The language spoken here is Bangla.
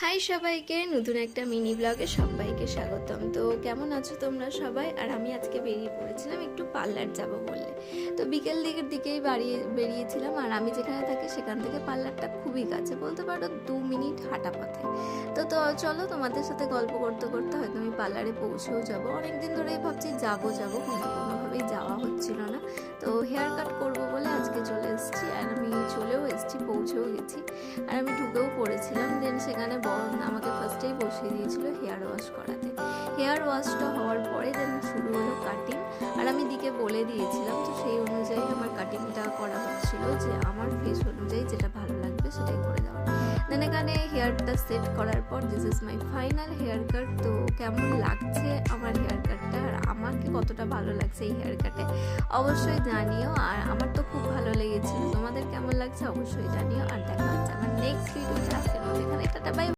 হাই সবাইকে, নতুন একটা মিনি ব্লগে সবাইকে স্বাগতম। তো কেমন আছো তোমরা সবাই? আর আমি আজকে বেরিয়ে পড়েছিলাম একটু পার্লার যাব বলে। তো বিকেল দিকের দিকেই বেরিয়েছিলাম। আর আমি যেখানে থাকি সেখান থেকে পার্লারটা খুবই কাছে, বলতে পারো 2 মিনিট হাঁটা পথে। তো চলো তোমাদের সাথে গল্প করতে করতে হয়তো আমি পার্লারে পৌঁছেও যাবো। অনেকদিন ধরেই ভাবছি যাবো কিন্তু কোনোভাবেই যাওয়া হচ্ছিল না। তো হেয়ার কাট করবো বলে আজকে চলে এসেছি। আর আমি চলেও এসেছি, পৌঁছেও গেছি। আর আমি ঢুকেও পড়েছিলাম। দেন সেখানে আমাকে ফার্স্টেই বসিয়ে দিয়েছিল হেয়ার ওয়াশ করাতে। হেয়ার ওয়াশটা হওয়ার পরে দেন শুরু হলো কাটিং। আর আমি দিকে বলে দিয়েছিলাম, তো সেই অনুযায়ী আমার কাটিংটা করা হচ্ছিল, যে আমার ফেস অনুযায়ী যেটা ভালো লাগবে সেটাই করে দেওয়া। দেন এখানে হেয়ারটা সেট করার পর this is my final hair cut. তো কেমন লাগছে আমার হেয়ার কাটটা, আর আমাকে কতটা ভালো লাগছে এই হেয়ার কাটে অবশ্যই জানিও। আর আমার তো খুব ভালো লেগেছিল, তোমাদের কেমন লাগছে অবশ্যই জানিও। আর দেখা হচ্ছে আমার নেক্সট ভিডিওতে। আজকের মতো এখানে টাটা, বাই।